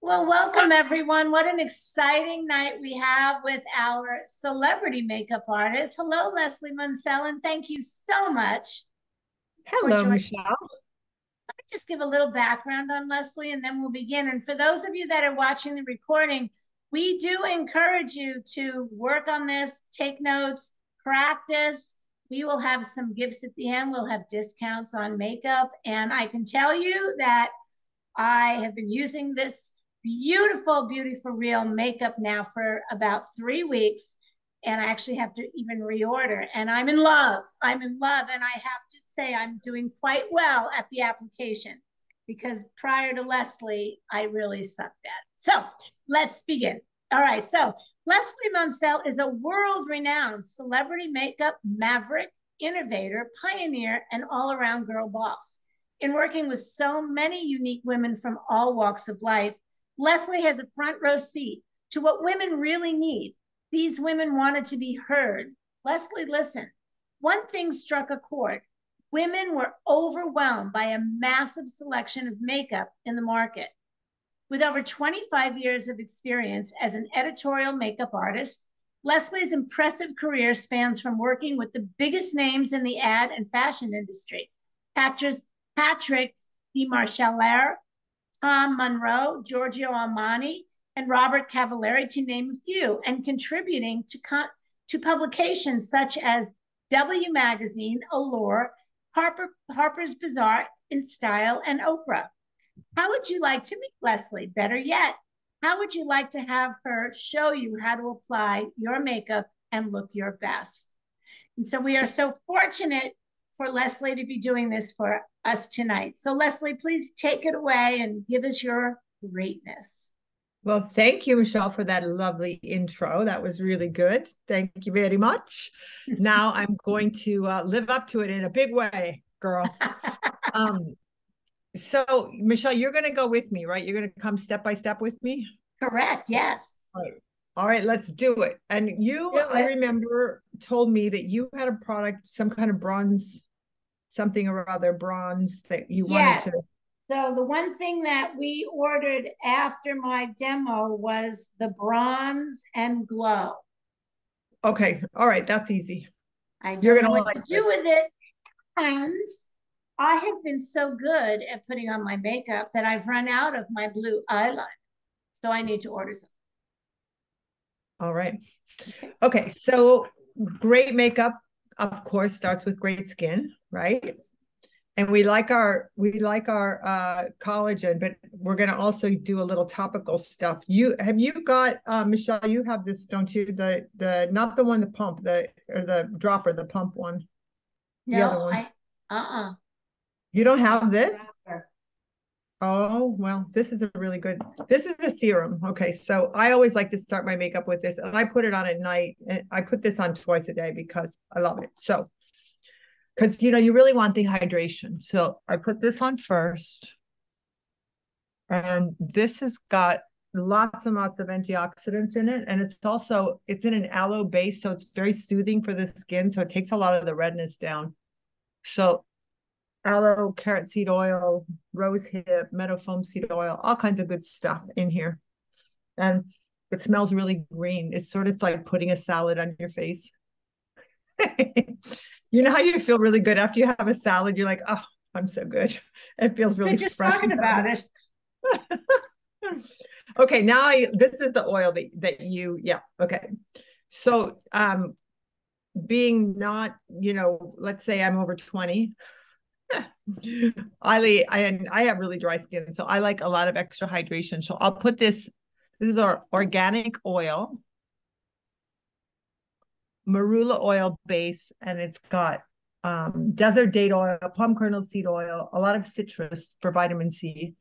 Well, welcome everyone. What an exciting night we have with our celebrity makeup artist. Hello, Leslie Munsell, and thank you so much for Hello, joining. Michelle. Let me just give a little background on Leslie and then we'll begin. And for those of you that are watching the recording, we do encourage you to work on this, take notes, practice. We will have some gifts at the end. We'll have discounts on makeup. And I can tell you that I have been using this beautiful, beautiful real makeup now for about 3 weeks. And I actually have to even reorder. And I'm in love. I'm in love. And I have to say, I'm doing quite well at the application because prior to Leslie, I really sucked at it. So let's begin. All right. So Leslie Munsell is a world renowned celebrity makeup maverick, innovator, pioneer, and all around girl boss. In working with so many unique women from all walks of life, Leslie has a front row seat to what women really need. These women wanted to be heard. Leslie listened. One thing struck a chord. Women were overwhelmed by a massive selection of makeup in the market. With over 25 years of experience as an editorial makeup artist, Leslie's impressive career spans from working with the biggest names in the ad and fashion industry, actors Patrick Demarchelier, Tom Munro, Giorgio Armani, and Robert Cavalli, to name a few, and contributing to publications such as W Magazine, Allure, Harper's Bazaar, InStyle and Oprah. How would you like to meet Leslie? Better yet, how would you like to have her show you how to apply your makeup and look your best? And so we are so fortunate for Leslie to be doing this for us tonight. So Leslie, please take it away and give us your greatness. Well, thank you, Michelle, for that lovely intro. That was really good. Thank you very much. Now I'm going to live up to it in a big way, girl. So, Michelle, you're going to go with me, right? You're going to come step by step with me? Correct. Yes. All right. All right, let's do it. And you, I remember, told me that you had a product, some kind of bronze, something or other bronze that you wanted Yes. to. So the one thing that we ordered after my demo was the bronze and glow. Okay. All right. That's easy. I You're don't know going to what like to this. do with it. And I have been so good at putting on my makeup that I've run out of my blue eyeliner. So I need to order some. All right. Okay. So great makeup, of course, starts with great skin, right? And we like our collagen, but we're going to also do a little topical stuff. You got Michelle, you have this, don't you? The not the one, the pump, the dropper, the pump one. The other No, one. uh-uh. You don't have this? Oh, well, this is a serum. Okay. So I always like to start my makeup with this, and I put it on at night, and I put this on twice a day because I love it. So because you really want the hydration. So I put this on first, and this has got lots and lots of antioxidants in it, and it's in an aloe base, so it's very soothing for the skin, so it takes a lot of the redness down. So aloe, carrot seed oil, rose hip, meadow foam seed oil, all kinds of good stuff in here, and it smells really green. It's sort of like putting a salad on your face. You know how you feel really good after you have a salad? You're like, oh, I'm so good. It feels really Just fresh. talking about it. Okay, now this is the oil that yeah, okay. So being not, let's say I'm over 20. I have really dry skin, so I like a lot of extra hydration. So I'll put this is our organic oil, marula oil base, and it's got desert date oil, palm kernel seed oil, a lot of citrus for vitamin C.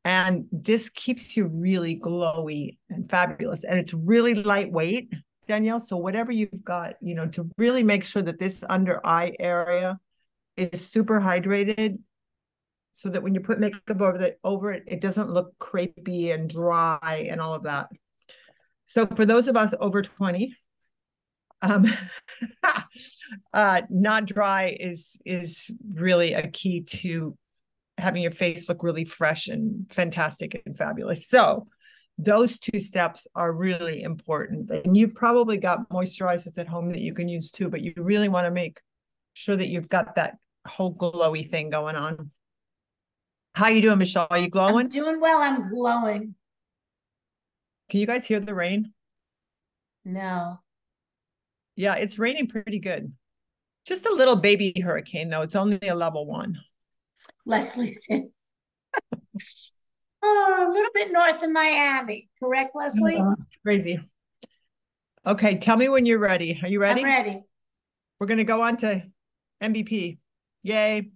And this keeps you really glowy and fabulous. And it's really lightweight, Danielle. So whatever you've got, to really make sure that this under eye area is super hydrated, so that when you put makeup over it, it doesn't look crepey and dry and all of that. So for those of us over 20, not dry is really a key to having your face look really fresh and fantastic and fabulous. So those two steps are really important. And you've probably got moisturizers at home that you can use too, but you really want to make sure that you've got that whole glowy thing going on. How you doing, Michelle? Are you glowing? I'm doing well. I'm glowing. Can you guys hear the rain? No. Yeah, it's raining pretty good. Just a little baby hurricane, though. It's only a level 1. Leslie's in. Oh, a little bit north of Miami. Correct, Leslie? Crazy. Okay, tell me when you're ready. Are you ready? I'm ready. We're going to go on to MVP. Yay.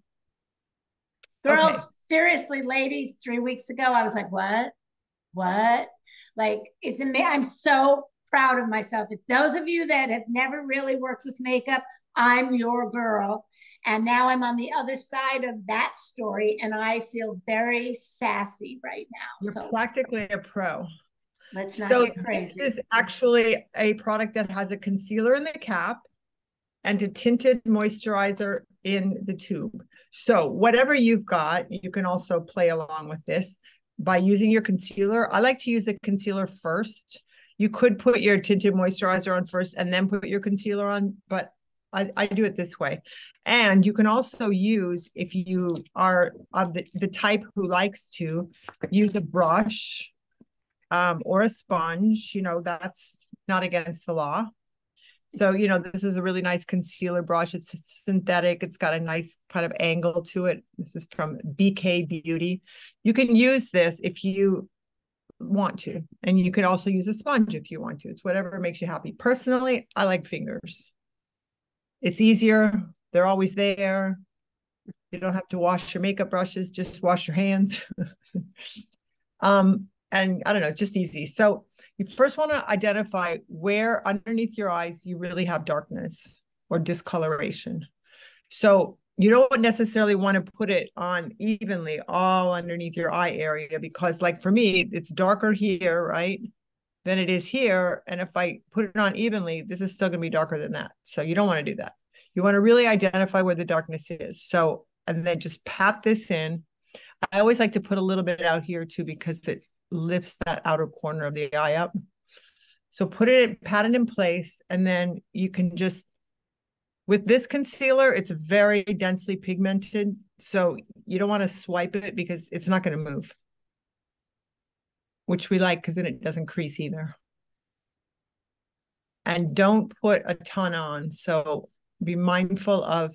Girls, okay. Seriously, ladies, 3 weeks ago, I was like, what? Like, it's amazing. I'm so proud of myself. It's those of you that have never really worked with makeup, I'm your girl. And now I'm on the other side of that story, and I feel very sassy right now. You're practically a pro. Let's not get crazy. This is actually a product that has a concealer in the cap and a tinted moisturizer in the tube. So whatever you've got, you can also play along with this by using your concealer. I like to use the concealer first. You could put your tinted moisturizer on first and then put your concealer on, but I do it this way. And you can also use, if you are of the type who likes to, use a brush or a sponge. You know, that's not against the law. So, you know, this is a really nice concealer brush. It's synthetic. It's got a nice kind of angle to it. This is from BK Beauty. You can use this if you want to, and you can also use a sponge if you want to. It's whatever makes you happy. Personally, I like fingers. It's easier. They're always there. You don't have to wash your makeup brushes, just wash your hands. And I don't know, it's just easy. So you first want to identify where underneath your eyes you really have darkness or discoloration. So you don't necessarily want to put it on evenly all underneath your eye area, because like for me, it's darker here, right, than it is here. And if I put it on evenly, this is still going to be darker than that. So you don't want to do that. You want to really identify where the darkness is. So, and then just pat this in. I always like to put a little bit out here too, because it lifts that outer corner of the eye up. So put it, pat it in place, and then you can just, with this concealer, it's very densely pigmented. So you don't want to swipe it because it's not going to move, which we like because then it doesn't crease either. And don't put a ton on. So be mindful of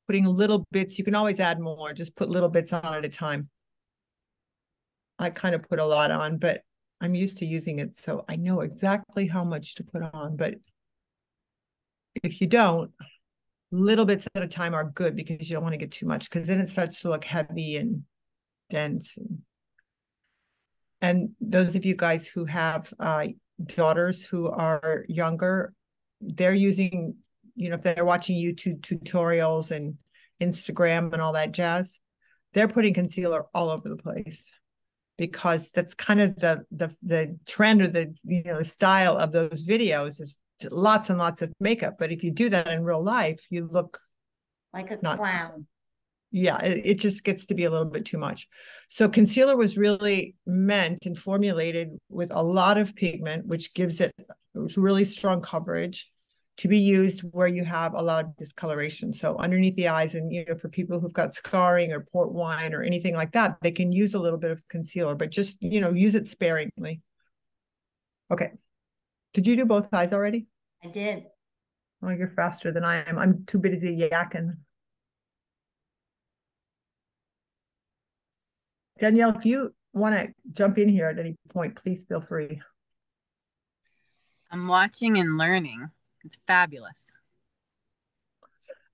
putting little bits. You can always add more, just put little bits on at a time. I kind of put a lot on, but I'm used to using it, so I know exactly how much to put on. But if you don't, little bits at a time are good, because you don't want to get too much, because then it starts to look heavy and dense. And those of you guys who have daughters who are younger, they're using, you know, if they're watching YouTube tutorials and Instagram and all that jazz, they're putting concealer all over the place, because that's kind of the trend, or the, you know, the style of those videos is lots and lots of makeup. But if you do that in real life, you look like a clown. Yeah, it just gets to be a little bit too much. So concealer was really meant and formulated with a lot of pigment, which gives it really strong coverage, to be used where you have a lot of discoloration. So underneath the eyes, and, you know, for people who've got scarring or port wine or anything like that, they can use a little bit of concealer, but just, you know, use it sparingly. Okay. Did you do both eyes already? I did. Oh, you're faster than I am. I'm too busy yakking. Danielle, if you want to jump in here at any point, please feel free. I'm watching and learning. It's fabulous.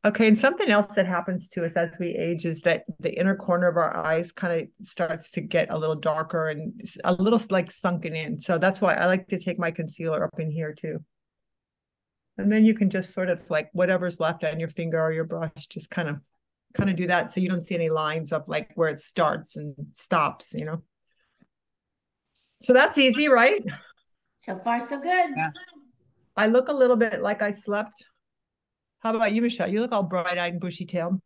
Okay, and something else that happens to us as we age is that the inner corner of our eyes kind of starts to get a little darker and a little like sunken in. So that's why I like to take my concealer up in here too. And then you can just sort of like whatever's left on your finger or your brush, just kind of do that, so you don't see any lines of like where it starts and stops, you know. So that's easy, right? So far, so good. Yeah. I look a little bit like I slept. How about you, Michelle? You look all bright-eyed and bushy-tailed.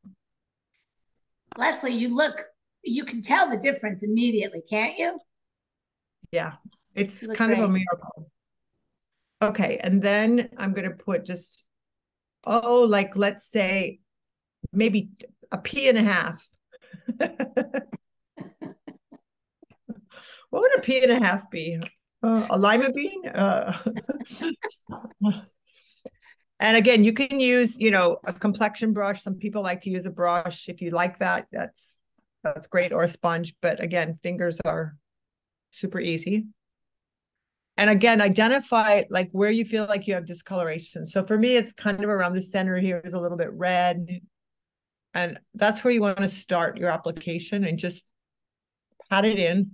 Leslie, you look you can tell the difference immediately, can't you? Yeah, it's You look kind of a great. miracle. Okay, and then I'm going to put just, oh, like let's say maybe a pea and a half. What would a pea and a half be? A lima bean? And again, you can use, a complexion brush. Some people like to use a brush. If you like that, that's great, or a sponge. But again, fingers are super easy. And again, identify like where you feel like you have discoloration. So for me, it's kind of around the center here is a little bit red. And that's where you want to start your application and just pat it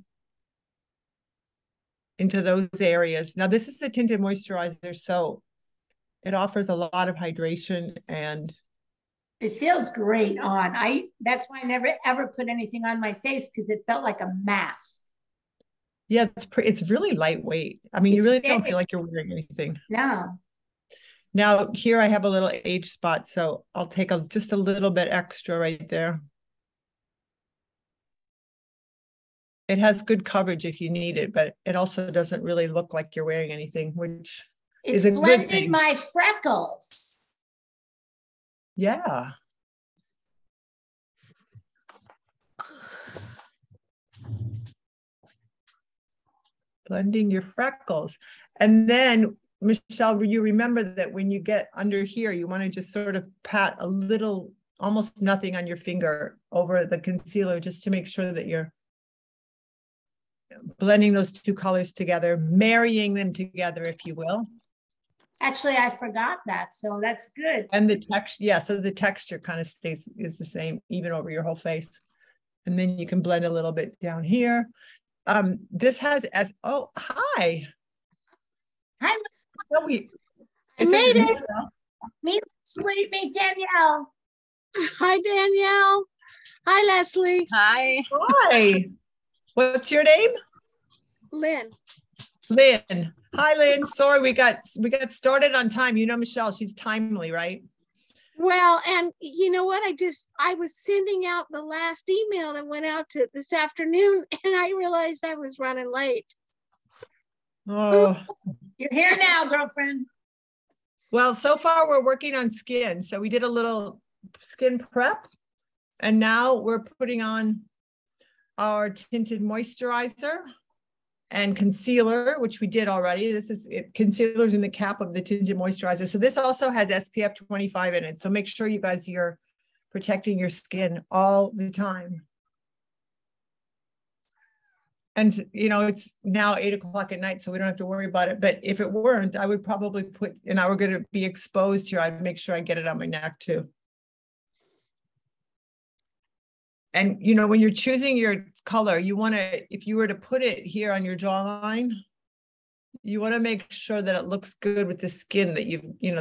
into those areas. Now, this is a tinted moisturizer, so it offers a lot of hydration, and it feels great on. That's why I never ever put anything on my face, because it felt like a mask. yeah, it's really lightweight. I mean, you really don't feel like you're wearing anything. No. Now, here I have a little age spot, so I'll take just a little bit extra right there. It has good coverage if you need it, but it also doesn't really look like you're wearing anything, which is a good thing. It's blended my freckles. Yeah. Blending your freckles. And then, Michelle, you remember that when you get under here, you want to just sort of pat a little, almost nothing on your finger over the concealer, just to make sure that you're blending those two colors together, marrying them together, if you will. Actually, I forgot that, so that's good. And the texture, yeah, so the texture kind of is the same, even over your whole face. And then you can blend a little bit down here. This has oh, hi. Hi. Oh, I made it. Meet Danielle. Hi, Danielle. Hi, Leslie. Hi. Hi. What's your name? Lynn. Lynn. Hi, Lynn. Sorry, we got started on time. You know, Michelle, she's timely, right? Well, and you know what? I was sending out the last email that went out to this afternoon, and I realized I was running late. Oh. You're here now, girlfriend. Well, so far we're working on skin. So we did a little skin prep, and now we're putting on our tinted moisturizer and concealer, which we did already. This is it. Concealer's in the cap of the tinted moisturizer. So this also has SPF 25 in it. So make sure you guys, you're protecting your skin all the time. And, it's now 8 o'clock at night, so we don't have to worry about it. But if it weren't, I would probably and I were going to be exposed here, I'd make sure I get it on my neck too. And, when you're choosing your color, you want to, if you were to put it here on your jawline, you want to make sure that it looks good with the skin, that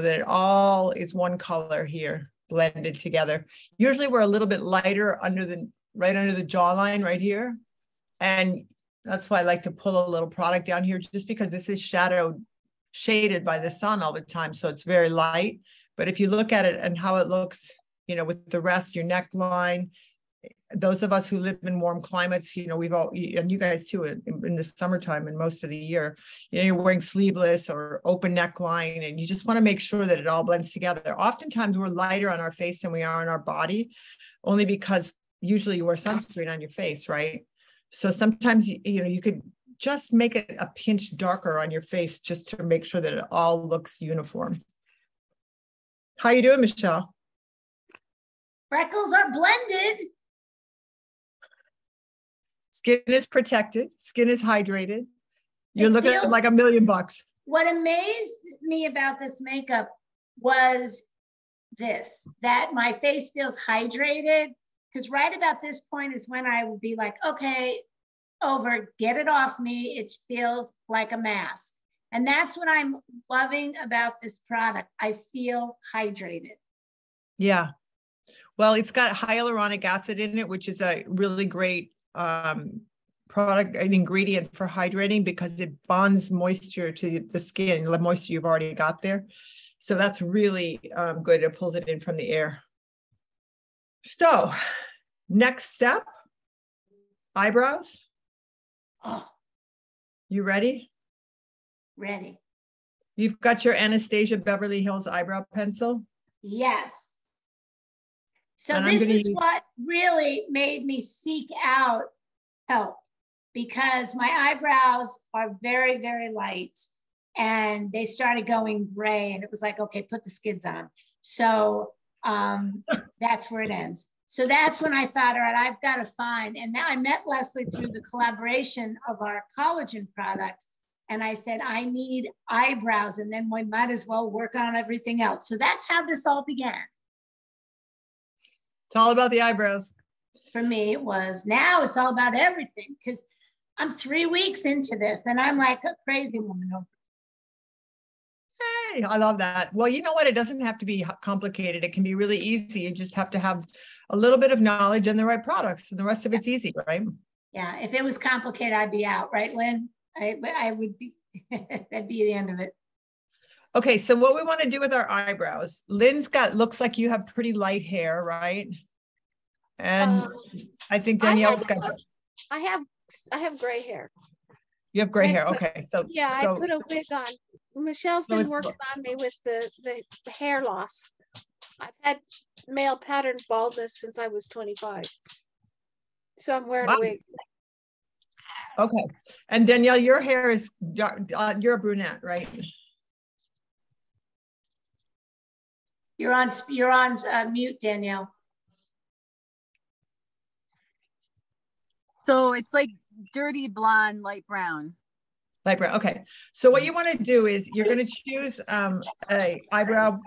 that it all is one color here blended together. Usually we're a little bit lighter right under the jawline right here. And that's why I like to pull a little product down here, just because this is shaded by the sun all the time. So it's very light. But if you look at it and how it looks, with the rest, your neckline, those of us who live in warm climates, we've all, and you guys too, in the summertime and most of the year, you're wearing sleeveless or open neckline, and you just want to make sure that it all blends together. Oftentimes we're lighter on our face than we are on our body, only because usually you wear sunscreen on your face, right? So sometimes, you could just make it a pinch darker on your face just to make sure that it all looks uniform. How you doing, Michelle? Freckles are blended. Skin is protected. Skin is hydrated. You're looking at like $1 million. What amazed me about this makeup was that my face feels hydrated, because right about this point is when I would be like, okay, get it off me. It feels like a mask. And that's what I'm loving about this product. I feel hydrated. Yeah. Well, it's got hyaluronic acid in it, which is a really great product, an ingredient for hydrating, because it bonds moisture to the skin, the moisture you've already got there. So that's really good. It pulls it in from the air. So next step, eyebrows. Oh, You ready? ready. You've got your Anastasia Beverly Hills eyebrow pencil. Yes. So And this is what really made me seek out help, because my eyebrows are very, very light and they started going gray, and it was like, okay, put the skids on. So that's where it ends. So that's when I thought, all right, I've got to find, and now I met Leslie through the collaboration of our collagen product. And I said, I need eyebrows, and then we might as well work on everything else. So that's how this all began. It's all about the eyebrows. For me, it was. Now it's all about everything, because I'm 3 weeks into this and I'm like a crazy woman. Hey, I love that. Well, you know what? It doesn't have to be complicated. It can be really easy. You just have to have a little bit of knowledge and the right products, and the rest of it's easy, right? Yeah. If it was complicated, I'd be out, right, Lynn? I would be, that'd be the end of it. Okay, so what we want to do with our eyebrows, Lynn's looks like you have pretty light hair, right? And I think Danielle's got. I have gray hair. You have gray hair. Okay, so yeah, I put a wig on. Michelle's been working on me with the hair loss. I've had male pattern baldness since I was 25, so I'm wearing a wig. Okay, and Danielle, your hair is you're a brunette, right? You're on mute, Danielle. So it's like dirty blonde, light brown. Light brown. Okay. So what you want to do is you're going to choose a eyebrow.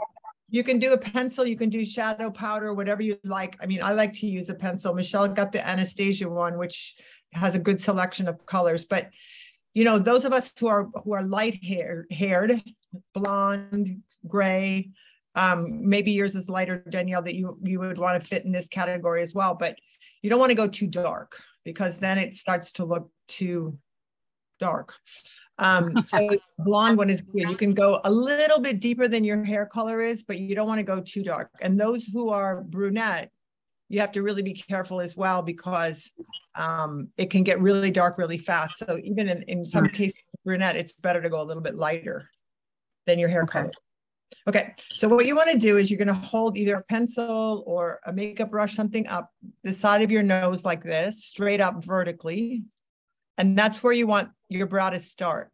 You can do a pencil. You can do shadow powder, whatever you like. I mean, I like to use a pencil. Michelle got the Anastasia one, which has a good selection of colors. But you know, those of us who are light haired, blonde, gray. Maybe yours is lighter, Danielle, that you would want to fit in this category as well. But you don't want to go too dark, because then it starts to look too dark. So blonde one is good. You can go a little bit deeper than your hair color is, but you don't want to go too dark. And those who are brunette, you have to really be careful as well, because it can get really dark really fast. So even in some cases, brunette, it's better to go a little bit lighter than your hair color. Okay, so what you want to do is you're going to hold either a pencil or a makeup brush, something up the side of your nose like this, straight up vertically. And that's where you want your brow to start.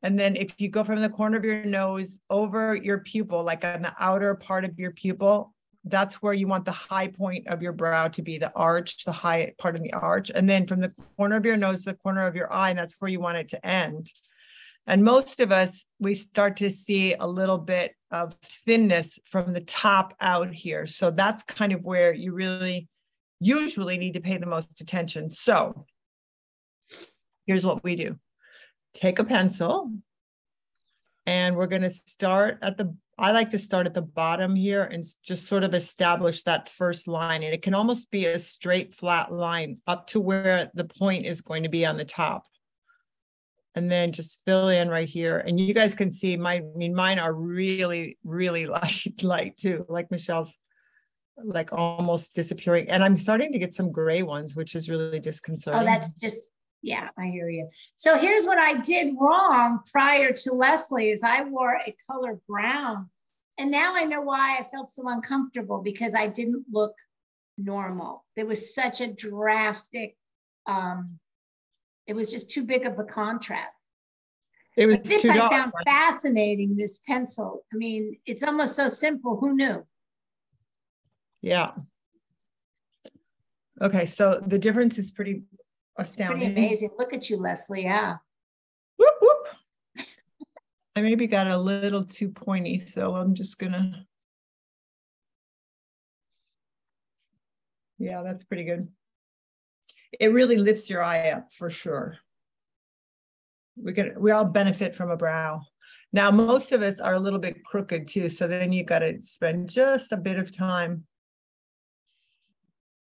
And then if you go from the corner of your nose over your pupil, like on the outer part of your pupil, that's where you want the high point of your brow to be, the arch, the high part of the arch. And then from the corner of your nose to the corner of your eye, and that's where you want it to end. And most of us, we start to see a little bit of thinness from the top out here. So that's kind of where you really usually need to pay the most attention. So here's what we do. Take a pencil, and we're going to start at I like to start at the bottom here and just sort of establish that first line. And it can almost be a straight flat line up to where the point is going to be on the top. And then just fill in right here. And you guys can see mine are really, really light too. Like Michelle's, like almost disappearing. And I'm starting to get some gray ones, which is really disconcerting. Oh, that's just, yeah, I hear you. So here's what I did wrong prior to Leslie is I wore a color brown. And now I know why I felt so uncomfortable, because I didn't look normal. There was such a drastic, it was just too big of a contrast. It was this too I dark. found fascinating, this pencil. I mean, it's almost so simple. Who knew? Yeah. Okay, so the difference is pretty astounding. Pretty amazing. Look at you, Leslie. Yeah. Whoop, whoop. I maybe got a little too pointy, so I'm just gonna. Yeah, that's pretty good. It really lifts your eye up for sure. We all benefit from a brow. Now, most of us are a little bit crooked too, so then you got to spend just a bit of time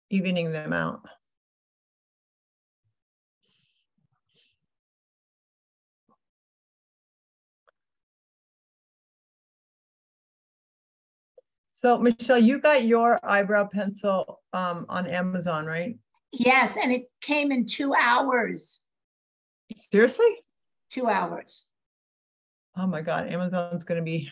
evening them out. So Michelle, you got your eyebrow pencil on Amazon, right? Yes, and it came in 2 hours. Seriously? 2 hours. Oh my God, Amazon's going to be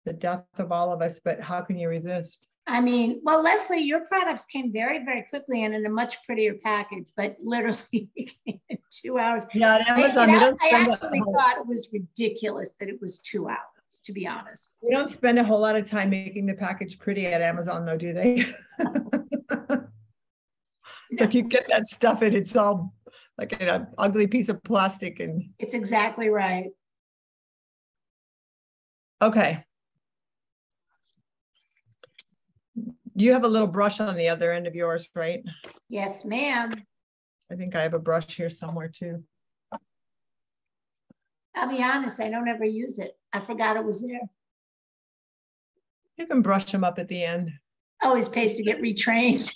the death of all of us, but how can you resist? I mean, well, Leslie, your products came very, very quickly and in a much prettier package, but literally it came in 2 hours. Yeah, at Amazon, I actually thought it was ridiculous that it was 2 hours, to be honest. They don't spend a whole lot of time making the package pretty at Amazon, though, do they? If you get that stuff in, it's all like an ugly piece of plastic. And it's exactly right. Okay. You have a little brush on the other end of yours, right? Yes, ma'am. I think I have a brush here somewhere too. I'll be honest, I don't ever use it. I forgot it was there. You can brush them up at the end. Always pays to get retrained.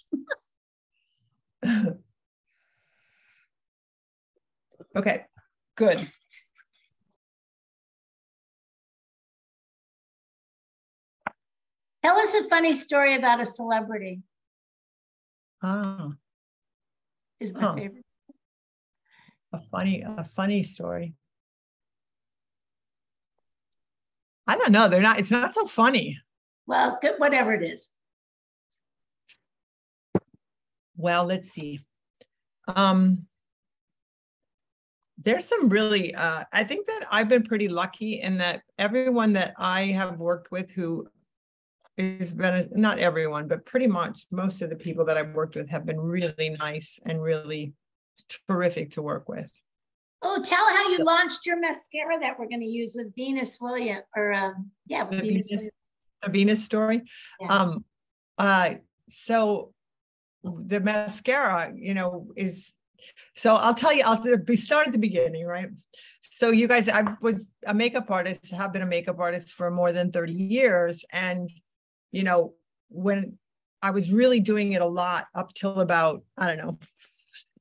Okay, good. Tell us a funny story about a celebrity. Ah, Is my favorite. A funny story. I don't know. It's not so funny. Well, good, whatever it is. Well, let's see. There's some really, I think that I've been pretty lucky in that everyone that I have worked with who has been, not everyone, but pretty much most of the people that I've worked with have been really nice and really terrific to work with. Oh, tell how you launched your mascara that we're going to use with Venus Williams, or with Venus Williams. The Venus story. Yeah. So the mascara, is, so I'll tell you, I'll start at the beginning, right? So you guys, I was a makeup artist, have been a makeup artist for more than 30 years. And, when I was really doing it a lot up till about, I don't know,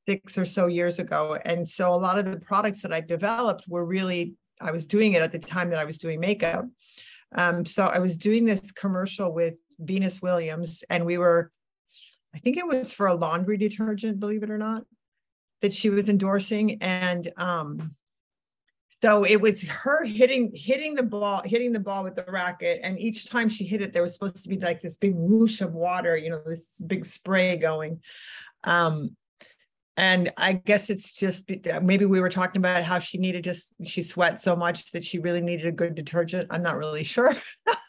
6 or so years ago. And so a lot of the products that I developed were really, I was doing it at the time that I was doing makeup. So I was doing this commercial with Venus Williams, and I think it was for a laundry detergent, believe it or not, that she was endorsing. And so it was her hitting the ball with the racket. And each time she hit it, there was supposed to be like this big whoosh of water, this big spray going. And I guess it's just, maybe we were talking about how she sweat so much that she really needed a good detergent. I'm not really sure.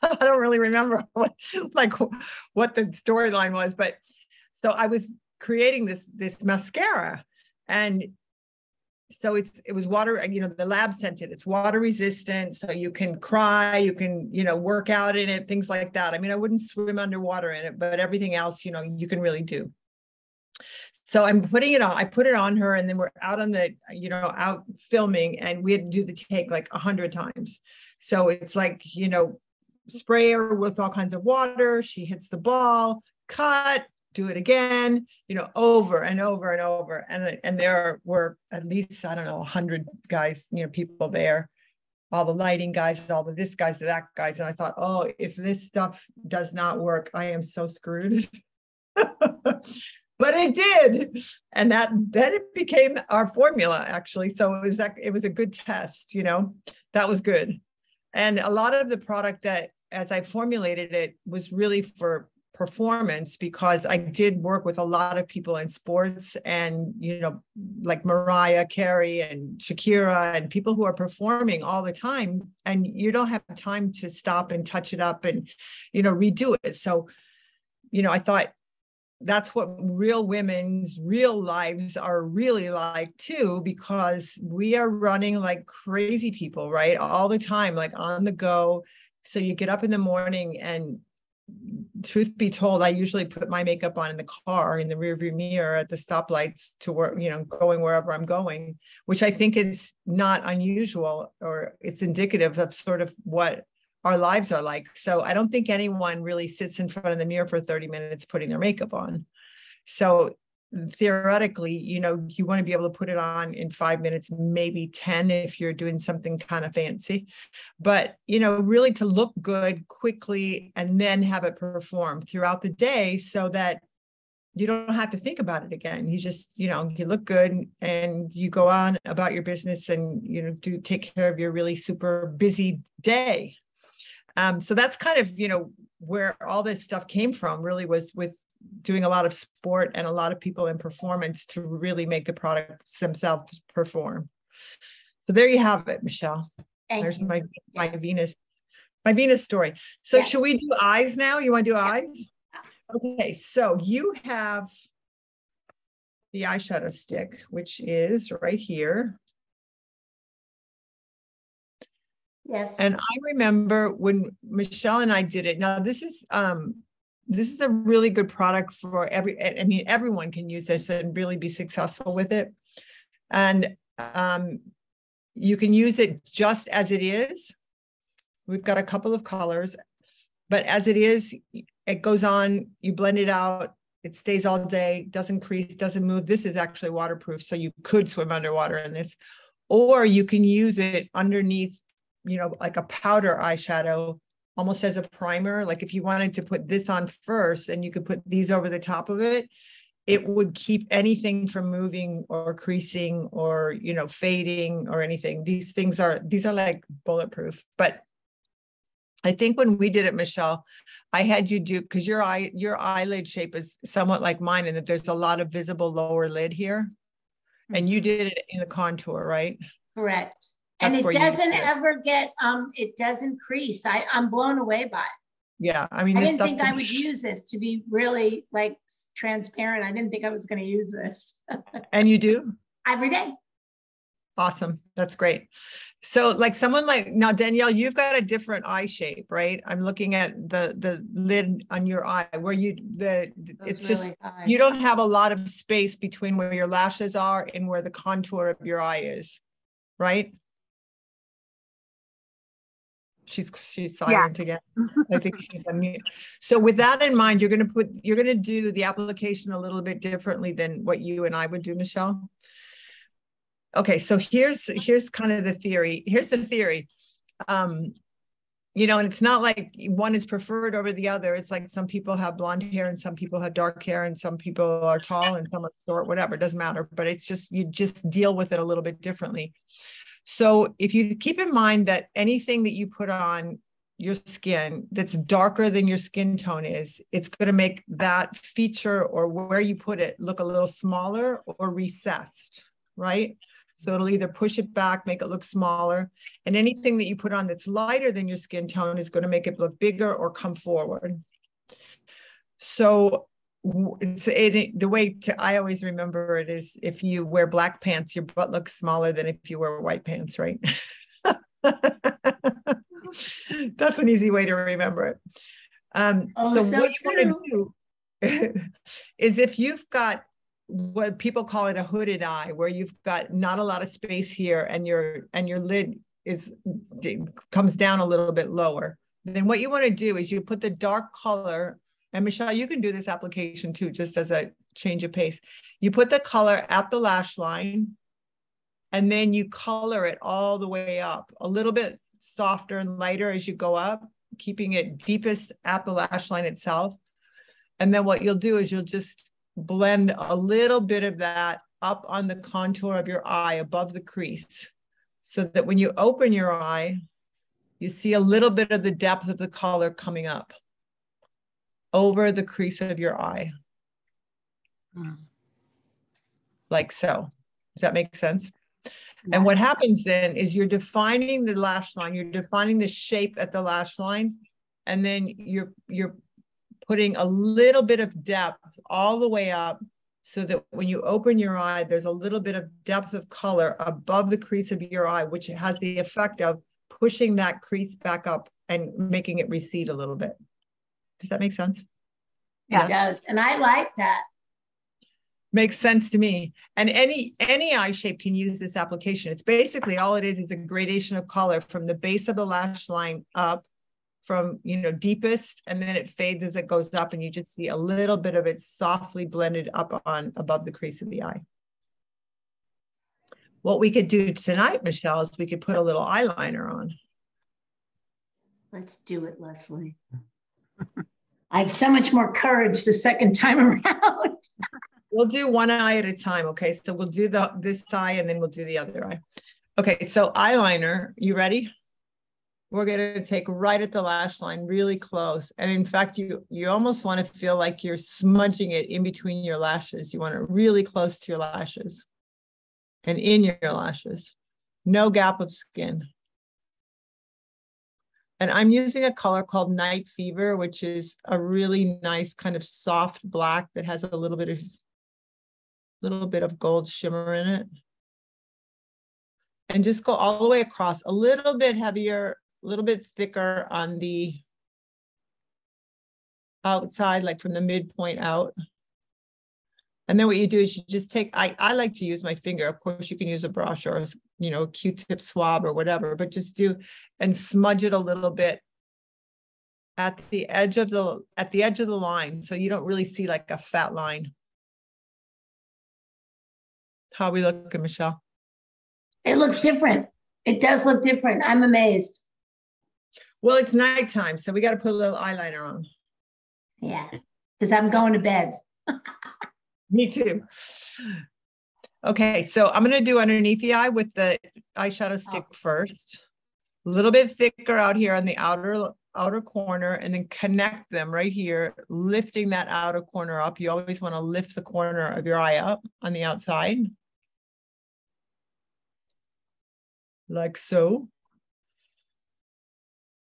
I don't really remember what the storyline was, but so I was creating this mascara, and so it was water, the lab sent it. It's water resistant, so you can cry, you can, work out in it, things like that. I mean, I wouldn't swim underwater in it, but everything else, you can really do. So I'm putting it on, I put it on her, and then we're out on the, out filming, and we had to do the take like 100 times. So it's like, spray her with all kinds of water. She hits the ball, cut, do it again, over and over and over. And there were at least, I don't know, 100 guys, people there, all the lighting guys, all the this guys, that guys. And I thought, oh, if this stuff does not work, I am so screwed. But it did. And then it became our formula, actually. So it was a good test, that was good. And a lot of the product that, as I formulated it, was really for performance, because I did work with a lot of people in sports and, like Mariah Carey and Shakira and people who are performing all the time. And you don't have time to stop and touch it up and, redo it. So, I thought, that's what real women's real lives are really like too, because we are running like crazy people, right? All the time, like on the go. So you get up in the morning, and truth be told, I usually put my makeup on in the car, in the rearview mirror at the stoplights to work, going wherever I'm going, which I think is not unusual, or it's indicative of sort of what our lives are like. So I don't think anyone really sits in front of the mirror for 30 minutes putting their makeup on. So theoretically, you want to be able to put it on in 5 minutes, maybe 10 if you're doing something kind of fancy, but, really to look good quickly and then have it perform throughout the day, so that, you don't have to think about it again. You just, you know, you look good and you go on about your business and, you know, do take care of your really super busy day. So that's kind of, you know, where all this stuff came from, really was with doing a lot of sport and a lot of people in performance to really make the products themselves perform. So there you have it, Michelle. There's my Venus story. So should we do eyes now? You want to do eyes? Okay, so you have the eyeshadow stick, which is right here. Yes. And I remember when Michelle and I did it. Now this is a really good product for I mean, everyone can use this and really be successful with it. And you can use it just as it is. We've got a couple of colors, but as it is, it goes on, you blend it out, it stays all day, doesn't crease, doesn't move. This is actually waterproof, so you could swim underwater in this, or you can use it underneath, you know, like a powder eyeshadow, almost as a primer. Like if you wanted to put this on first and you could put these over the top of it, it would keep anything from moving or creasing or, you know, fading or anything. These are like bulletproof. But I think when we did it, Michelle, I had you do, because your eyelid shape is somewhat like mine in that there's a lot of visible lower lid here. And you did it in the contour, right? Correct. That's and it doesn't ever get, it doesn't crease. I'm blown away by it. Yeah, I mean, I didn't think I would use this, to be really like transparent. I didn't think I was going to use this. And you do? Every day. Awesome. That's great. So like someone like, now Danielle, you've got a different eye shape, right? I'm looking at the lid on your eye where it's really just, high. You don't have a lot of space between where your lashes are and where the contour of your eye is, right? She's silent again. I think she's on mute. So with that in mind, you're going to do the application a little bit differently than what you and I would do, Michelle. Okay, so here's kind of the theory. Here's the theory. You know, and it's not like one is preferred over the other. It's like some people have blonde hair and some people have dark hair and some people are tall and some are short, whatever, it doesn't matter. But it's just, you just deal with it a little bit differently. So if you keep in mind that anything that you put on your skin that's darker than your skin tone is, it's going to make that feature or where you put it look a little smaller or recessed, right? So it'll either push it back, make it look smaller, and anything that you put on that's lighter than your skin tone is going to make it look bigger or come forward. So the way I always remember it is if you wear black pants, your butt looks smaller than if you wear white pants, right? That's an easy way to remember it. So what you want to do is if you've got what people call it a hooded eye, where you've got not a lot of space here and your lid comes down a little bit lower, then what you want to do is you put the dark color, and Michelle, you can do this application too, just as a change of pace. You put the color at the lash line, and then you color it all the way up, a little bit softer and lighter as you go up, keeping it deepest at the lash line itself. And then what you'll do is you'll just blend a little bit of that up on the contour of your eye above the crease, so that when you open your eye, you see a little bit of the depth of the color coming up over the crease of your eye. Like so. Does that make sense? Yes. And what happens then is you're defining the lash line, you're defining the shape at the lash line, and then you're putting a little bit of depth all the way up, so that when you open your eye, there's a little bit of depth of color above the crease of your eye, which has the effect of pushing that crease back up and making it recede a little bit. Does that make sense? Yeah, it does. And I like that. Makes sense to me. And any eye shape can use this application. It's basically all it is a gradation of color from the base of the lash line up, from, you know, deepest, and then it fades as it goes up, and you just see a little bit of it softly blended up on above the crease of the eye. What we could do tonight, Michelle, is we could put a little eyeliner on. Let's do it, Leslie. I have so much more courage the second time around. We'll do one eye at a time. Okay. So we'll do this eye and then we'll do the other eye. Okay. So eyeliner, you ready? We're going to take right at the lash line, really close. And in fact, you almost want to feel like you're smudging it in between your lashes. You want it really close to your lashes and in your lashes. No gap of skin. And I'm using a color called Night Fever, which is a really nice kind of soft black that has a little bit of gold shimmer in it. And just go all the way across, a little bit heavier, a little bit thicker on the outside, like from the midpoint out. And then what you do is you just take, I like to use my finger. Of course, you can use a brush or, you know, a Q-tip swab or whatever, but just do and smudge it a little bit at the edge of the line, so you don't really see like a fat line. How are we looking, Michelle? It looks different. It does look different. I'm amazed. Well, it's nighttime, so we got to put a little eyeliner on. Yeah, because I'm going to bed. Me too. Okay, so I'm going to do underneath the eye with the eyeshadow stick first. A little bit thicker out here on the outer corner, and then connect them right here, lifting that outer corner up. You always want to lift the corner of your eye up on the outside. Like so.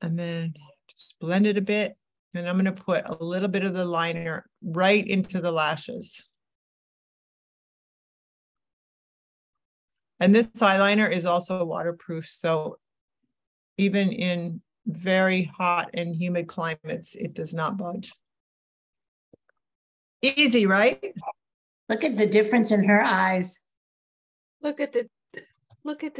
And then just blend it a bit. And I'm going to put a little bit of the liner right into the lashes. And this eyeliner is also waterproof. So even in very hot and humid climates, it does not budge. Easy, right? Look at the difference in her eyes. Look at the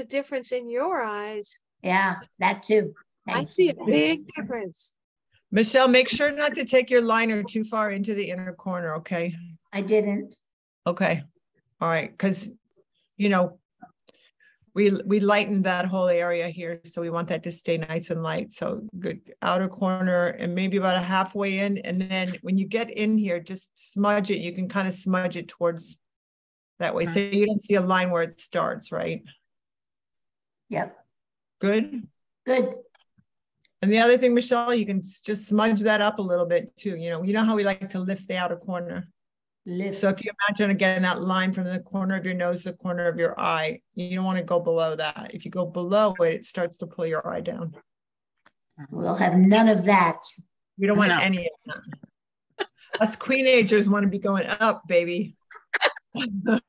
difference in your eyes. Yeah, that too. I see a big difference. Michelle, make sure not to take your liner too far into the inner corner, okay? I didn't. Okay. All right. Because, you know, we lightened that whole area here. So we want that to stay nice and light. So good outer corner and maybe about a halfway in. And then when you get in here, just smudge it. You can kind of smudge it towards that way. So you don't see a line where it starts, right? Yep. Good? Good. And the other thing, Michelle, you can just smudge that up a little bit too. You know how we like to lift the outer corner. Lift. So if you imagine again that line from the corner of your nose to the corner of your eye, you don't want to go below that. If you go below it, it starts to pull your eye down. We'll have none of that. We don't want any of that. Us queenagers want to be going up, baby. So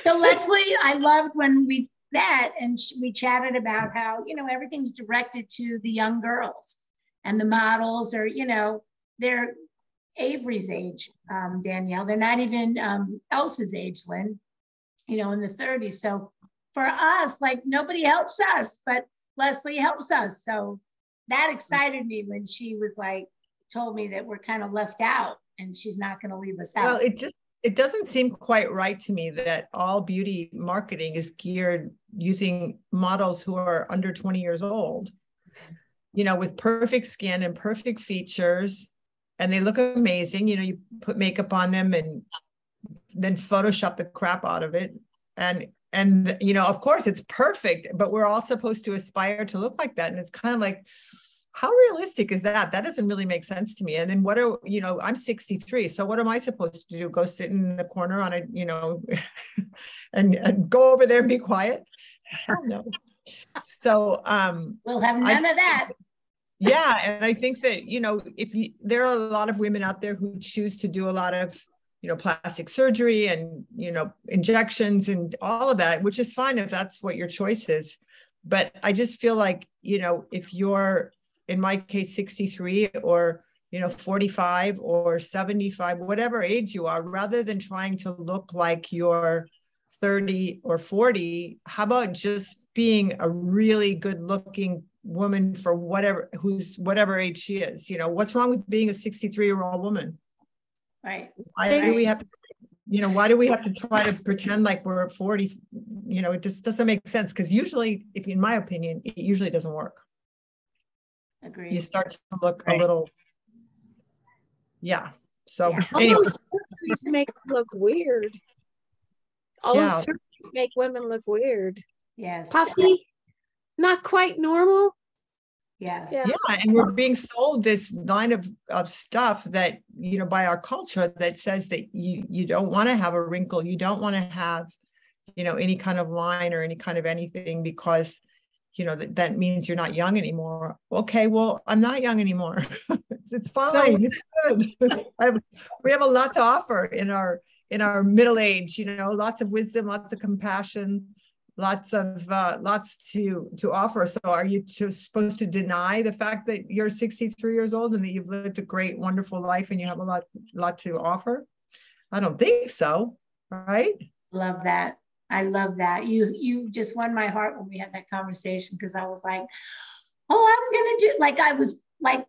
Leslie, I loved when we met and we chatted about how, you know, everything's directed to the young girls and the models are, you know, they're Avery's age, Danielle. They're not even Elsa's age, Lynn, you know, in the 30s. So for us, like nobody helps us, but Leslie helps us. So that excited me when she was like, told me that we're kind of left out and she's not going to leave us out. Well, it doesn't seem quite right to me that all beauty marketing is geared using models who are under 20 years old, you know, with perfect skin and perfect features. And they look amazing. You know, you put makeup on them and then Photoshop the crap out of it. And, you know, of course it's perfect, but we're all supposed to aspire to look like that. And it's kind of like, how realistic is that? That doesn't really make sense to me. And then you know, I'm 63. So what am I supposed to do? Go sit in the corner on a, you know, and go over there and be quiet? I don't know. So we'll have none of that. Yeah. And I think that, you know, there are a lot of women out there who choose to do a lot of, you know, plastic surgery and, you know, injections and all of that, which is fine if that's what your choice is. But I just feel like, you know, if you're, in my case, 63 or, you know, 45 or 75, whatever age you are, rather than trying to look like you're 30 or 40, how about just being a really good looking woman for whatever age she is? You know, what's wrong with being a 63-year-old woman? Right. Why do we have to, you know, why do we have to try to pretend like we're 40? You know, it just doesn't make sense. Because usually, in my opinion, it usually doesn't work. Agreed. you start to look a Right. little, yeah. So Yeah. All anyway, those surgeries make them look weird. All Yeah. those surgeries make women look weird. Yes. Puffy, not quite normal. Yes. Yeah. yeah, and we're being sold this line of stuff that, you know, by our culture that says that you don't want to have a wrinkle, you don't want to have, you know, any kind of line or any kind of anything, because, you know, that means you're not young anymore. Okay, well, I'm not young anymore. It's fine. It's good. We have a lot to offer in our middle age, you know, lots of wisdom, lots of compassion, lots to offer. So are you supposed to deny the fact that you're 63 years old and that you've lived a great, wonderful life and you have a lot to offer? I don't think so, right? Love that. I love that. You just won my heart when we had that conversation, because I was like, oh, I'm gonna do, like, I was like,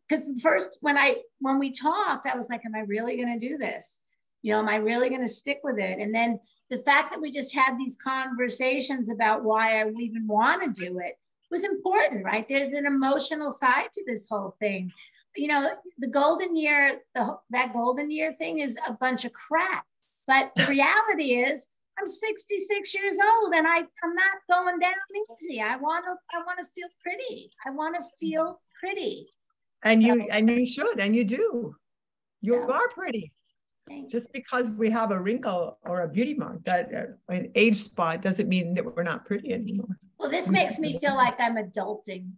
because first when we talked, I was like, am I really gonna do this? You know, am I really gonna stick with it? And then the fact that we just had these conversations about why I even want to do it was important, right? There's an emotional side to this whole thing. You know, the golden year, that golden year thing is a bunch of crap. But the reality is, I'm 66 years old and I'm not going down easy. I want to feel pretty. I want to feel pretty. And you should, and you do. You Yeah. are pretty. Thanks. Just because we have a wrinkle or a beauty mark, that an age spot, doesn't mean that we're not pretty anymore. Well, this makes me feel like I'm adulting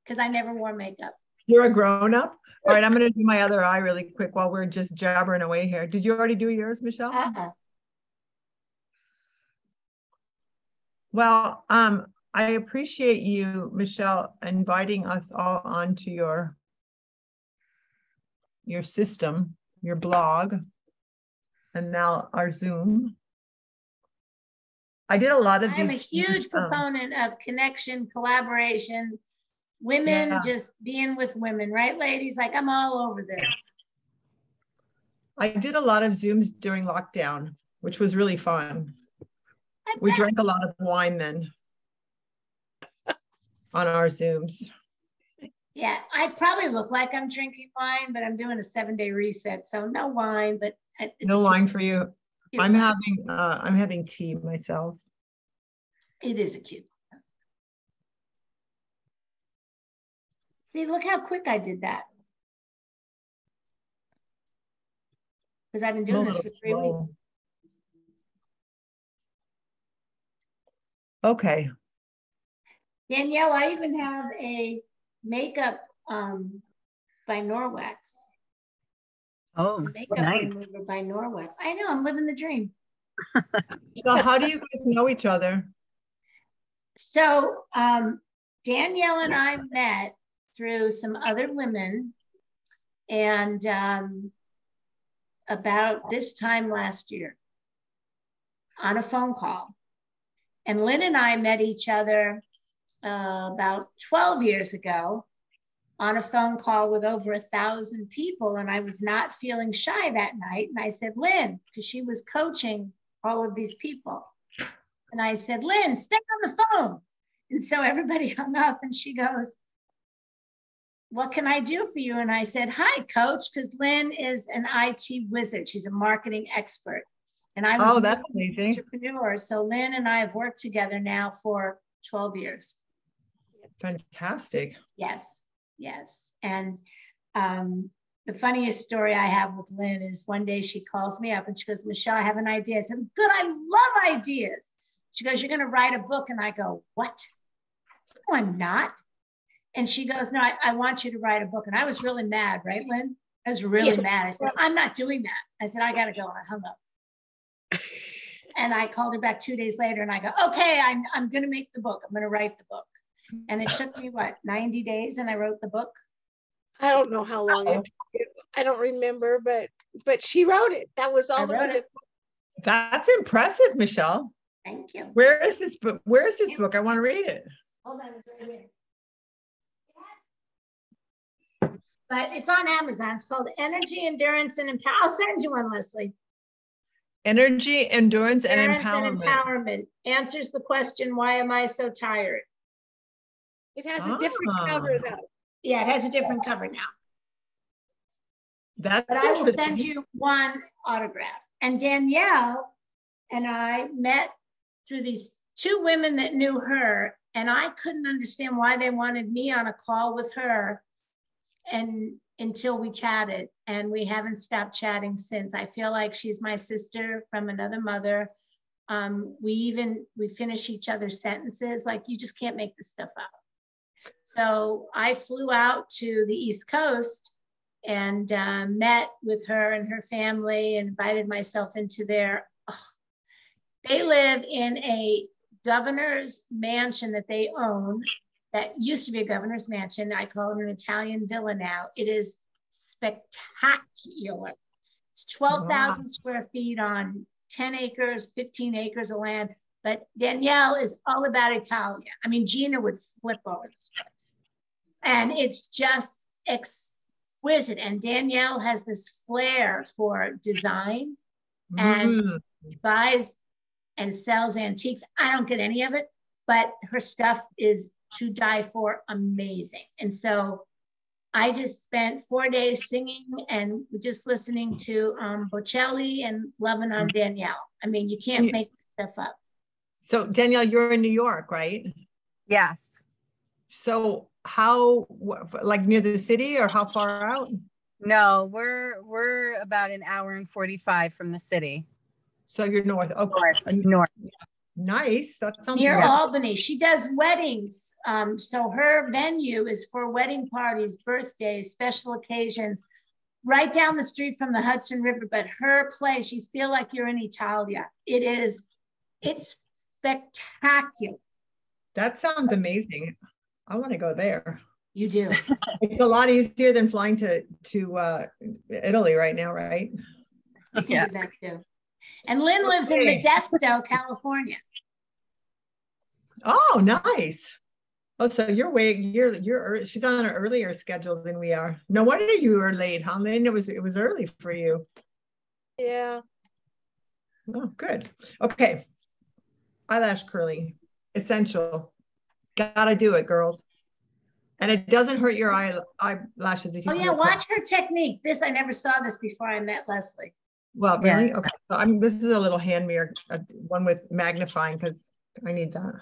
because I never wore makeup. You're a grown up. All right, I'm going to do my other eye really quick while we're just jabbering away here. Did you already do yours, Michelle? Well, I appreciate you, Michelle, inviting us all onto your system, your blog, and now our Zoom. I did a lot of these. I'm a huge proponent of connection, collaboration, women just being with women, right, ladies? Like, I'm all over this. I did a lot of Zooms during lockdown, which was really fun. We drank a lot of wine then on our Zooms. Yeah, I probably look like I'm drinking wine, but I'm doing a 7-day reset, so no wine. But it's no wine for you. I'm wine. having tea myself. It is a cute. See, look how quick I did that. Because I've been doing this for 3 weeks. Okay. Danielle, I even have a makeup by Norwex. Oh, Makeup nice. remover by Norwex. I know, I'm living the dream. So how do you guys know each other? So Danielle and I met through some other women, and about this time last year on a phone call. And Lynn and I met each other about 12 years ago on a phone call with over 1,000 people. And I was not feeling shy that night. And I said, Lynn, because she was coaching all of these people. And I said, Lynn, stay on the phone. And so everybody hung up and she goes, what can I do for you? And I said, hi, coach, because Lynn is an IT wizard. She's a marketing expert. And I was that's amazing. An entrepreneur. So Lynn and I have worked together now for 12 years. Fantastic. Yes, yes. And the funniest story I have with Lynn is one day she calls me up and she goes, Michelle, I have an idea. I said, good, I love ideas. She goes, you're going to write a book. And I go, what? No, I'm not. And she goes, no, I want you to write a book. And I was really mad, right, Lynn? I was really mad. I said, I'm not doing that. I said, I got to go. And I hung up. And I called her back 2 days later and I go, okay, I'm going to make the book. I'm going to write the book. And it took me, 90 days and I wrote the book? I don't know how long it took. I don't remember, but she wrote it. That was all that was it. That's impressive, Michelle. Thank you. Where is this book? Where is this book? I want to read it. Hold on, it's right here. But it's on Amazon. It's called Energy, Endurance, and Empowerment. I'll send you one, Leslie. Energy, Endurance, and Empowerment. Empowerment answers the question, why am I so tired? It has a different cover though. Yeah, it has a different cover now. That's But I will send you one autograph. And Danielle and I met through these two women that knew her, and I couldn't understand why they wanted me on a call with her, and until we chatted, and we haven't stopped chatting since. I feel like she's my sister from another mother. We finish each other's sentences. Like, you just can't make this stuff up. So I flew out to the East Coast and met with her and her family, and invited myself into they live in a governor's mansion that they own that used to be a governor's mansion. I call it an Italian villa now. It is spectacular. It's 12,000 square feet on 10 acres, 15 acres of land. But Danielle is all about Italia. I mean, Gina would flip over this place. And it's just exquisite. And Danielle has this flair for design and buys and sells antiques. I don't get any of it, but her stuff is to die for amazing. And so I just spent 4 days singing and just listening to Bocelli and loving on Danielle. I mean, you can't make this stuff up. So Danielle, you're in New York, right? Yes. So how, like near the city, or how far out? No, we're about an hour and 45 from the city. So you're north. Okay. North. Nice. That sounds near Albany. She does weddings. So her venue is for wedding parties, birthdays, special occasions, right down the street from the Hudson River. But her place, you feel like you're in Italia. It's spectacular. That sounds amazing. I want to go there. You do. It's a lot easier than flying to Italy right now, right? You can do that too. And Lynn lives in Modesto, California. Oh, nice. Oh, so she's on an earlier schedule than we are. No wonder you were late, huh, Lynn? It was early for you. Yeah. Oh, good. Okay. Eyelash curling, essential. Gotta do it, girls. And it doesn't hurt your eyelashes if you. Oh yeah, watch her technique. I never saw this before I met Leslie. Well, really? Okay. So this is a little hand mirror, one with magnifying, because I need that.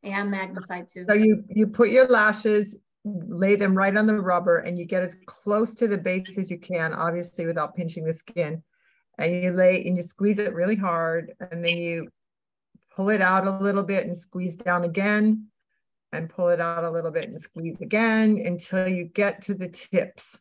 Yeah, I'm magnified too. So you put your lashes, lay them right on the rubber, and you get as close to the base as you can, obviously without pinching the skin. And you squeeze it really hard, and then you pull it out a little bit and squeeze down again, and pull it out a little bit and squeeze again until you get to the tips,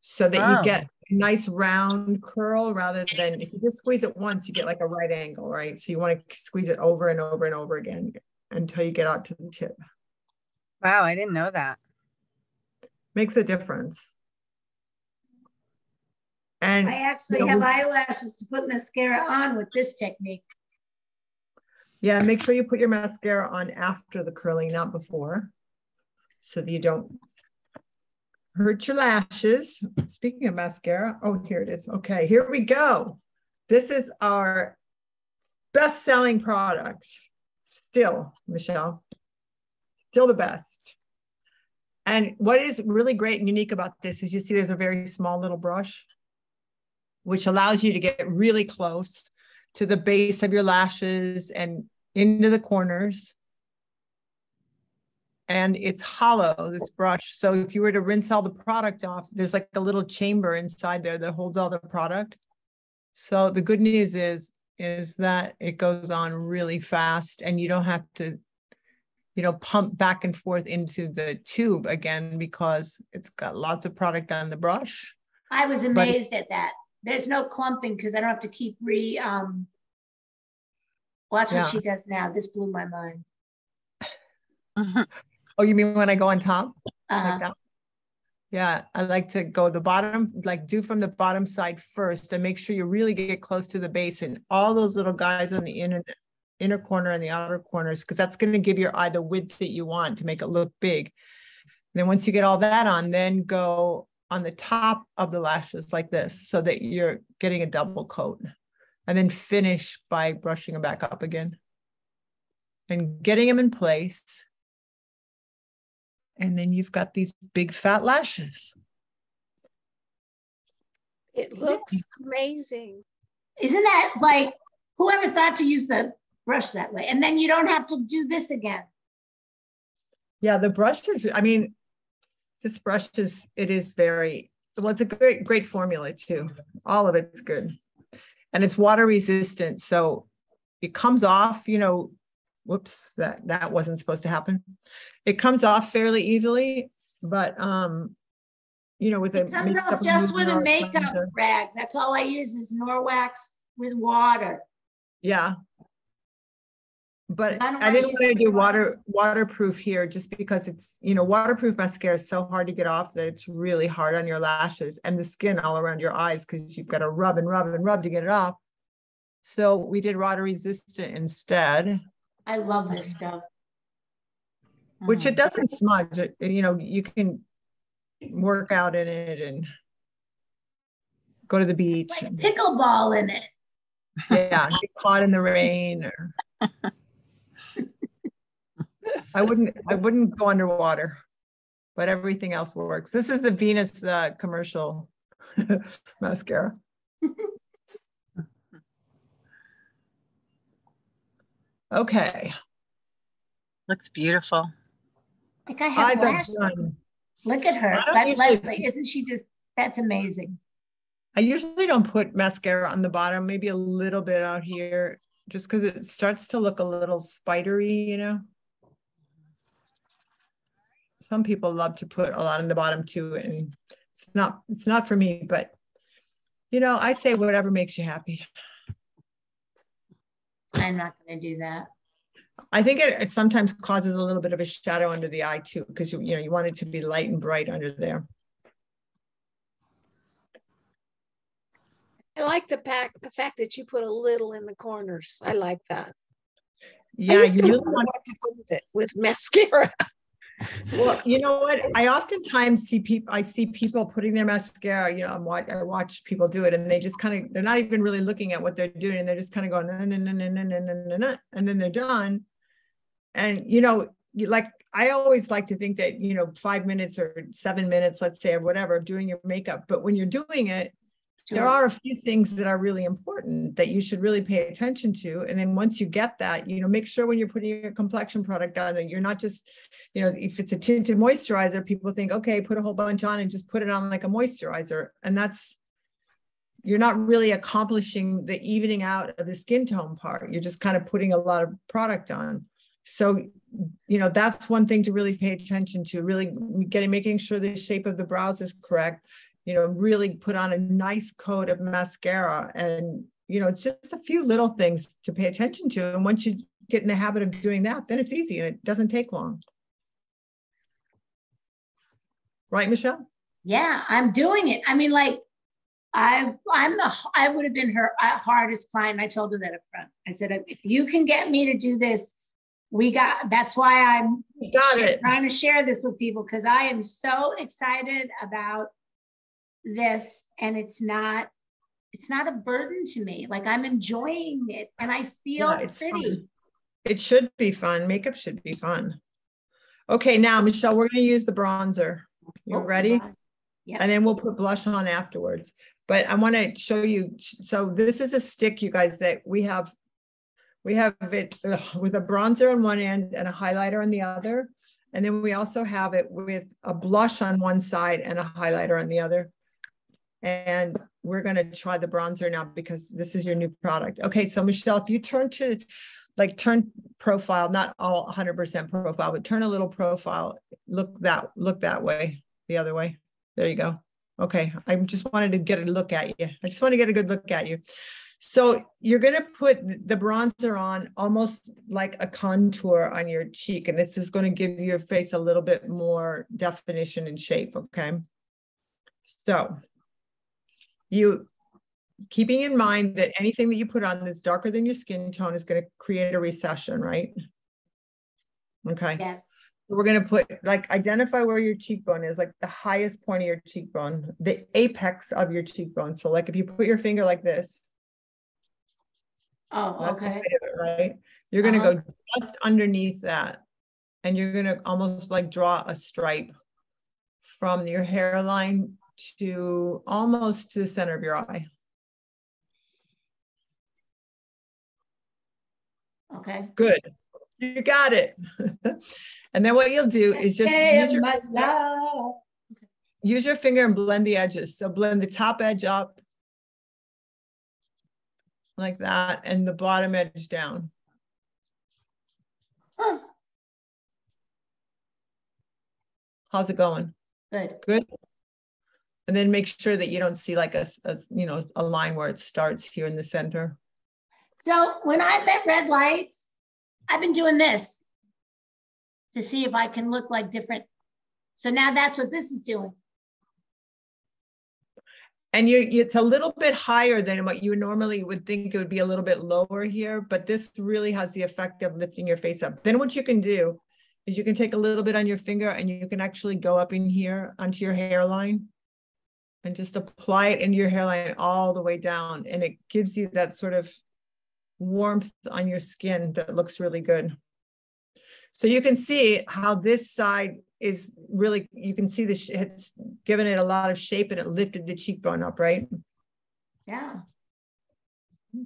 so that you get a nice round curl, rather than if you just squeeze it once, you get like a right angle, right? So you want to squeeze it over and over and over again until you get out to the tip. Wow, I didn't know that. Makes a difference. And I actually have eyelashes to put mascara on with this technique. Yeah, make sure you put your mascara on after the curling, not before, so that you don't hurt your lashes. Speaking of mascara, oh, here it is. Okay, here we go. This is our best-selling product. Still, Michelle, still the best. And what is really great and unique about this is, you see there's a very small little brush, which allows you to get really close to the base of your lashes and into the corners. And it's hollow, this brush. So if you were to rinse all the product off, there's like a little chamber inside there that holds all the product. So the good news is that it goes on really fast, and you don't have to, pump back and forth into the tube again, because it's got lots of product on the brush. I was amazed at that. There's no clumping because I don't have to keep watch what she does now. This blew my mind. Oh, you mean when I go on top? Like that? Yeah, I like to go the bottom, like do from the bottom side first, and make sure you really get close to the base and all those little guys on the inner corner and the outer corners, because that's going to give your eye the width that you want to make it look big. And then once you get all that on, then go on the top of the lashes like this, so that you're getting a double coat, and then finish by brushing them back up again and getting them in place. And then you've got these big fat lashes. It looks amazing. Isn't that like, whoever thought to use the brush that way? And then you don't have to do this again. Yeah, the brush is, I mean, this brush is, it is very, well, it's a great formula too. All of it's good. And it's water resistant. So it comes off, you know, whoops, that wasn't supposed to happen. It comes off fairly easily, but you know, with it comes off just with a makeup rag. That's all I use is Norwax with water. Yeah. But I didn't want to do waterproof here just because it's, you know, waterproof mascara is so hard to get off that it's really hard on your lashes and the skin all around your eyes because you've got to rub and rub and rub to get it off. So we did water resistant instead. I love this stuff. Which it doesn't smudge. It, you know, you can work out in it and go to the beach. Like and pickleball in it. Yeah, get caught in the rain. Or... I wouldn't go underwater, but everything else works. This is the Venus commercial mascara. Okay. Looks beautiful. Like I have lashes. Look at her. But Leslie, isn't she just, that's amazing. I usually don't put mascara on the bottom, maybe a little bit out here, just because it starts to look a little spidery, you know. Some people love to put a lot on the bottom too, and it's not for me, but you know, I say whatever makes you happy. I'm not going to do that. I think it sometimes causes a little bit of a shadow under the eye too, because you know, you want it to be light and bright under there. I like the fact that you put a little in the corners. I like that. Yeah, I used to really want what to do with it with mascara. Well, you know what? I oftentimes see people putting their mascara, you know, I watch people do it and they just kind of, they're not even really looking at what they're doing. And they're just kind of going, and then they're done. And, you know, like, I always like to think that, you know, 5 minutes or 7 minutes, let's say, or whatever, of doing your makeup. But when you're doing it, there are a few things that are really important that you should really pay attention to. And then once you get that, you know, make sure when you're putting your complexion product on that you're not just, you know, if it's a tinted moisturizer, people think, okay, put a whole bunch on and just put it on like a moisturizer. And you're not really accomplishing the evening out of the skin tone part. You're just kind of putting a lot of product on. So, you know, that's one thing to really pay attention to, really making sure the shape of the brows is correct. You know, really put on a nice coat of mascara. And, you know, it's just a few little things to pay attention to. And once you get in the habit of doing that, then it's easy and it doesn't take long. Right, Michelle? Yeah, I'm doing it. I mean, like, I would have been her hardest client. I told her that up front. I said, if you can get me to do this, that's why I'm trying to share this with people, because I am so excited about this, and it's not a burden to me. Like, I'm enjoying it and I feel pretty. Fun. It should be fun. Makeup should be fun. Okay, now Michelle, we're going to use the bronzer. You ready? Yeah. And then we'll put blush on afterwards. But I want to show you. So this is a stick, you guys, that we have it with a bronzer on one end and a highlighter on the other. And then we also have it with a blush on one side and a highlighter on the other. And we're going to try the bronzer now because this is your new product. Okay, so Michelle, if you turn profile, not all 100% profile, but turn a little profile, look that way, the other way. There you go. Okay, I just wanted to get a look at you. I just want to get a good look at you. So you're going to put the bronzer on almost like a contour on your cheek, and this is going to give your face a little bit more definition and shape, okay? So you keeping in mind that anything that you put on that's darker than your skin tone is going to create a recession, right? Okay. Yes. So we're going to put, like, identify where your cheekbone is, like the highest point of your cheekbone, the apex of your cheekbone. So like if you put your finger like this. Oh, okay. Right? You're going to go just underneath that And you're gonna almost like draw a stripe from your hairline to almost to the center of your eye. Okay. Good. You got it. And then what you'll do is just use your finger and blend the edges. So blend the top edge up like that and the bottom edge down. How's it going? Good. Good. And then make sure that you don't see like a line where it starts here in the center. So when I'm at red lights, I've been doing this to see if I can look like different. So now that's what this is doing. And it's a little bit higher than what you normally would think. It would be a little bit lower here, but this really has the effect of lifting your face up. Then what you can do is you can take a little bit on your finger and you can actually go up in here onto your hairline and just apply it into your hairline all the way down. And it gives you that sort of warmth on your skin that looks really good. So you can see how this side is really, you can see it's given it a lot of shape and it lifted the cheekbone up, right? Yeah.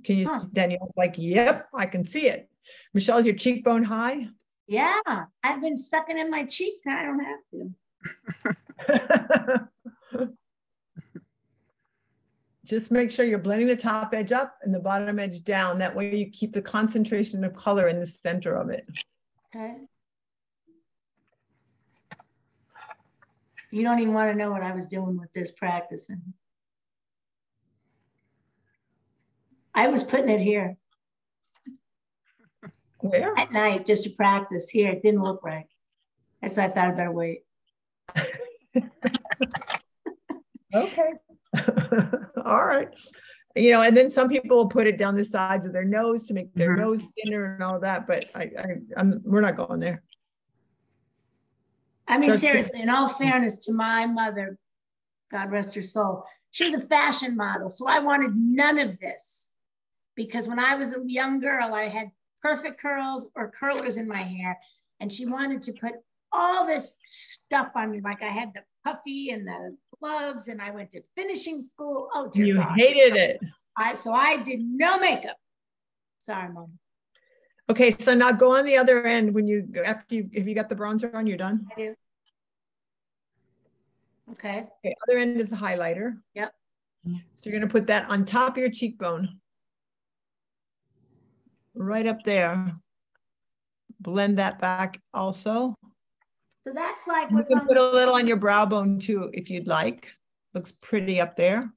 Can you, Danielle's like, yep, I can see it. Michelle, is your cheekbone high? Yeah, I've been sucking in my cheeks now. I don't have to. Just make sure you're blending the top edge up and the bottom edge down. That way you keep the concentration of color in the center of it. Okay. You don't even want to know what I was doing with this practicing. I was putting it here. Where? At night, just to practice here. It didn't look right. That's why I thought I better wait. Okay. All right. You know, and then some people will put it down the sides of their nose to make their nose thinner and all that, but we're not going there. I mean, seriously, in all fairness to my mother, God rest her soul, she was a fashion model. So I wanted none of this because when I was a young girl, I had perfect curls or curlers in my hair. And she wanted to put all this stuff on me. Like I had the puffy and the gloves and I went to finishing school. Oh, dear you God. hated it. So I did no makeup. Sorry, Mom. Okay, so now go on the other end when you, if you got the bronzer on, you're done? I do. Okay. Okay, other end is the highlighter. Yep. So you're gonna put that on top of your cheekbone. Right up there. Blend that back also. So that's like you can put a little on your brow bone too, if you'd like. Looks pretty up there.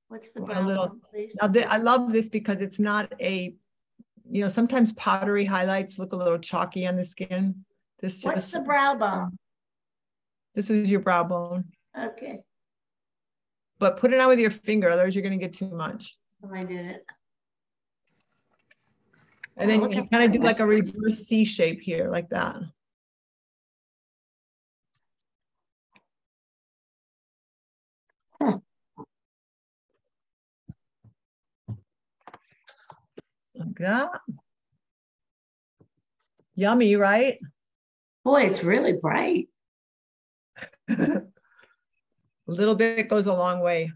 What's the brow bone, please? Now, I love this because it's not a, you know, sometimes powdery highlights look a little chalky on the skin. What's the brow bone? This is your brow bone. Okay. But put it on with your finger, otherwise you're going to get too much. Oh, I did it. And then you kind of do like a reverse C shape here, like that. Huh. Like that. Yummy, right? Boy, it's really bright. A little bit goes a long way.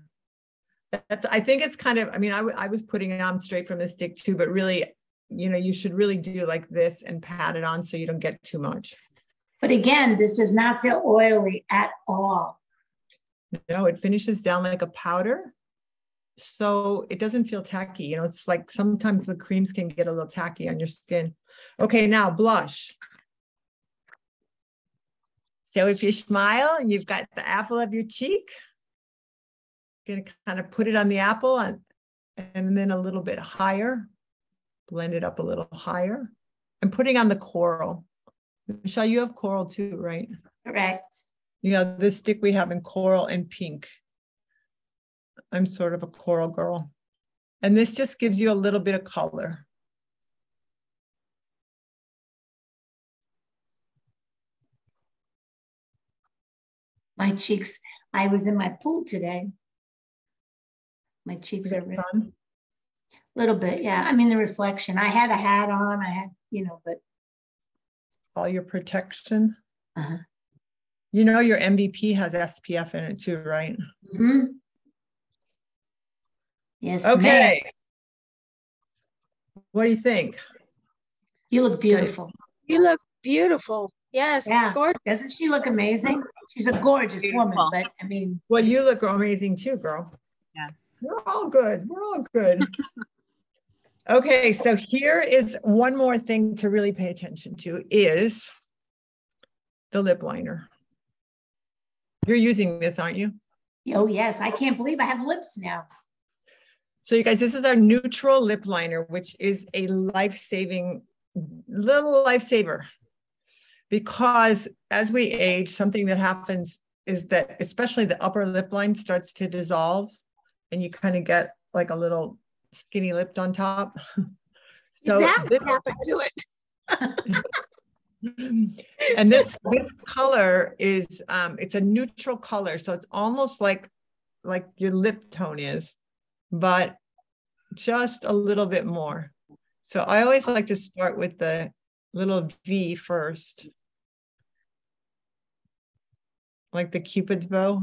I think it's kind of, I mean, I was putting it on straight from the stick too, but really, you know, you should really do like this and pat it on so you don't get too much. But again, this does not feel oily at all. No, it finishes down like a powder. So it doesn't feel tacky. You know, it's like sometimes the creams can get a little tacky on your skin. Okay, now blush. So if you smile and you've got the apple of your cheek, you're going to kind of put it on the apple and then a little bit higher. Blend it up a little higher. I'm putting on the coral. Michelle, you have coral too, right? Correct. You know, this stick we have in coral and pink. I'm sort of a coral girl. And this just gives you a little bit of color. My cheeks, I was in my pool today. My cheeks are red. A little bit, yeah. I mean, the reflection. I had a hat on, I had, you know, but all your protection. Uh-huh. You know, your MVP has SPF in it too, right? Mm-hmm. Yes, Okay. ma'am. What do you think? You look beautiful. You look beautiful. Yes, Yeah. gorgeous. Doesn't she look amazing? She's a gorgeous woman, but I mean. Well, you look amazing too, girl. Yes. We're all good. We're all good. Okay, so here is one more thing to really pay attention to is the lip liner. You're using this, aren't you? Oh, yes. I can't believe I have lips now. So you guys, this is our neutral lip liner, which is a life-saving, little lifesaver. Because as we age, something that happens is that especially the upper lip line starts to dissolve and you kind of get like a little skinny lipped on top. Is that what happened to it? And this color is it's a neutral color, so it's almost like your lip tone is, but just a little bit more. So I always like to start with the little V first, like the Cupid's bow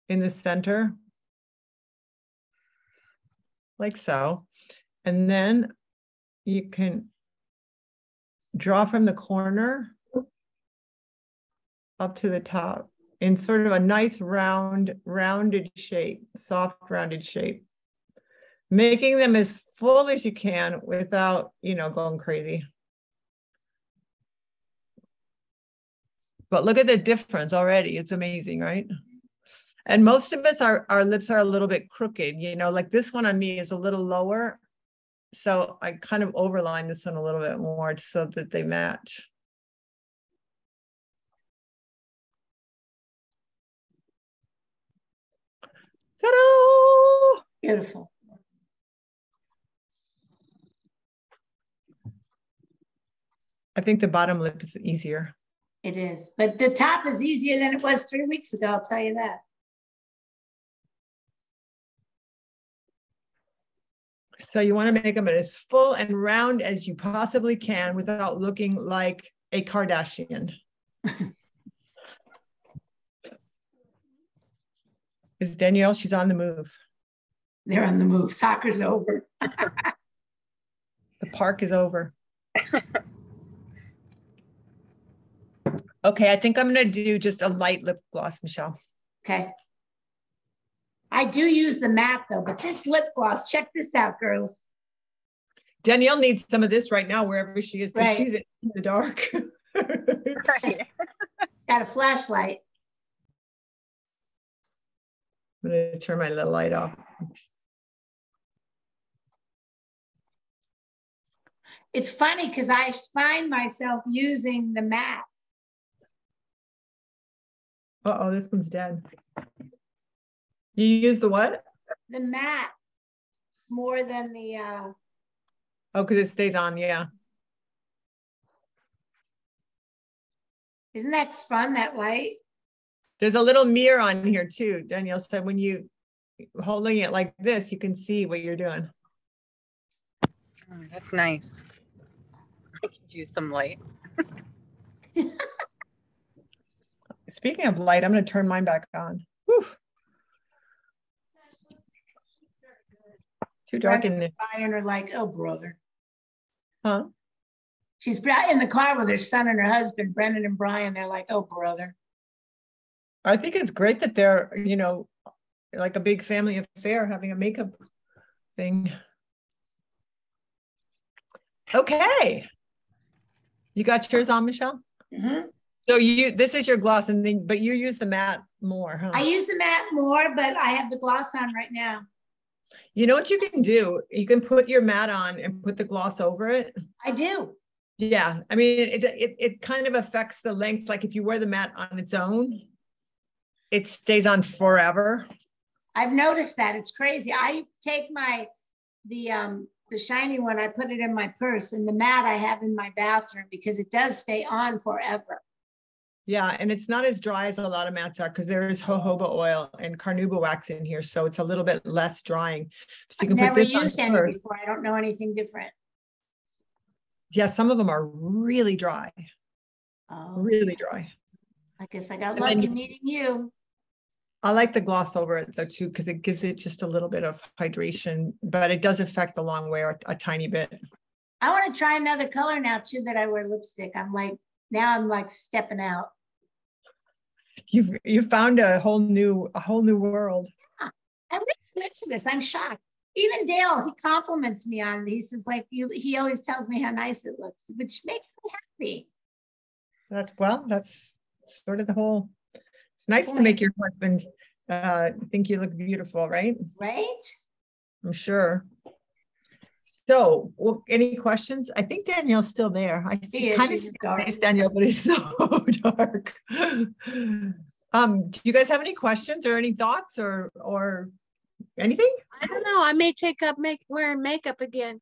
in the center, like so. And then you can draw from the corner up to the top in sort of a nice rounded shape, soft rounded shape, making them as full as you can without, you know, going crazy. But look at the difference already. It's amazing, right? And most of it's our lips are a little bit crooked, you know, like this one on me is a little lower. So I kind of overline this one a little bit more so that they match. Ta-da! Beautiful. I think the bottom lip is easier. It is. But the top is easier than it was 3 weeks ago, I'll tell you that. So you want to make them as full and round as you possibly can without looking like a Kardashian. Is Danielle? She's on the move. They're on the move. Soccer's over. The park is over. Okay, I think I'm going to do just a light lip gloss, Michelle. Okay. I do use the matte though, but this lip gloss, check this out, girls. Danielle needs some of this right now, wherever she is, because Right. she's in the dark. Right. Got a flashlight. I'm going to turn my little light off. It's funny because I find myself using the matte. Uh-oh, this one's dead. You use the what? The matte more than the Oh, because it stays on, yeah. isn't that fun, that light? There's a little mirror on here too. Danielle said when you holding it like this, you can see what you're doing. Oh, that's nice. I could use some light. Speaking of light, I'm going to turn mine back on. Whew. Too dark in there. Brian are like, oh, brother. Huh? She's in the car with her son and her husband, Brendan and Brian. They're like, oh, brother. I think it's great that they're, you know, like a big family affair having a makeup thing. Okay. You got yours on, Michelle? Mm-hmm. So this is your gloss, and then but you use the matte more, huh? I use the matte more, but I have the gloss on right now. You know what you can do? You can put your matte on and put the gloss over it. I do. Yeah, I mean, it kind of affects the length. Like if you wear the matte on its own, it stays on forever. I've noticed that. It's crazy. I take the shiny one, I put it in my purse, and the matte I have in my bathroom because it does stay on forever. Yeah, and it's not as dry as a lot of mattes are because there is jojoba oil and carnauba wax in here, so it's a little bit less drying. So you can I've never put this used on any first. before. I don't know anything different. Yeah, some of them are really dry, Oh, really dry. I guess I got And then lucky meeting you. I like the gloss over it though too, because it gives it just a little bit of hydration, but it does affect the long wear a tiny bit. I want to try another color now too that I wear lipstick. Now I'm like stepping out. You found a whole new world. Yeah, I'm really into this. I'm shocked. Even Dale, he compliments me on these. He says like he always tells me how nice it looks, which makes me happy. That's sort of the whole. It's nice to make your husband think you look beautiful, right? Right? I'm sure. So, well, any questions? I think Danielle's still there. I see kind of dark, Danielle, but it's so dark. Do you guys have any questions or any thoughts or anything? I don't know. I may take up wearing makeup again.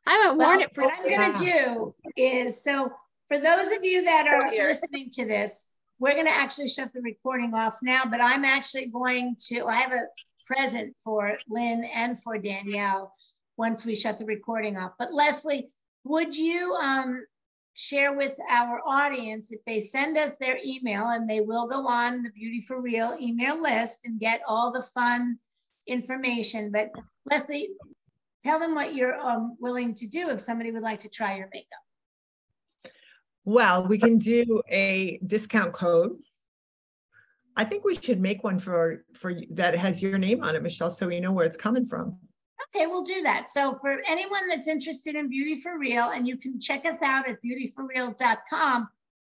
I haven't worn it for. What I'm going to do is, so for those of you that are listening to this, we're going to actually shut the recording off now, but I'm actually going to, I have a present for Lynn and for Danielle once we shut the recording off. But Leslie, would you share with our audience if they send us their email, and they will go on the Beauty for Real email list and get all the fun information. But Leslie, tell them what you're willing to do if somebody would like to try your makeup. Well, we can do a discount code. I think we should make one for that has your name on it, Michelle, so we know where it's coming from. Okay, we'll do that. So for anyone that's interested in Beauty for Real, and you can check us out at beautyforreal.com,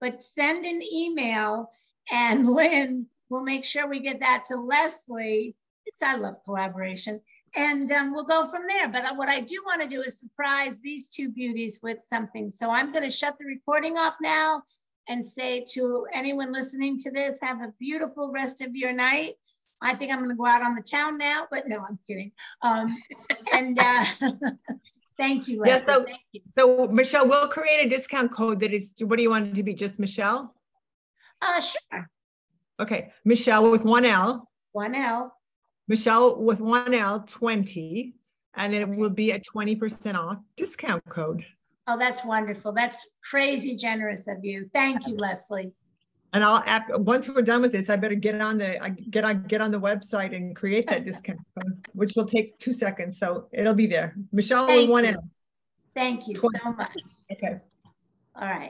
but send an email and Lynn will make sure we get that to Leslie. I love collaboration. And we'll go from there. But what I do want to do is surprise these two beauties with something. So I'm going to shut the recording off now and say to anyone listening to this, have a beautiful rest of your night. I think I'm going to go out on the town now, but no, I'm kidding. Thank you, Leslie. Yeah, so, thank you. So Michelle, we'll create a discount code that is, what do you want it to be? Just Michelle? Sure. Okay, Michelle with one L. One L. Michelle with one L, 20, and it will be a 20% off discount code. Oh, that's wonderful. That's crazy generous of you. Thank you, Leslie. And once we're done with this, I better get on the website and create that discount code, which will take 2 seconds. So it'll be there. Michelle with one L. Thank you so much. Okay. All right.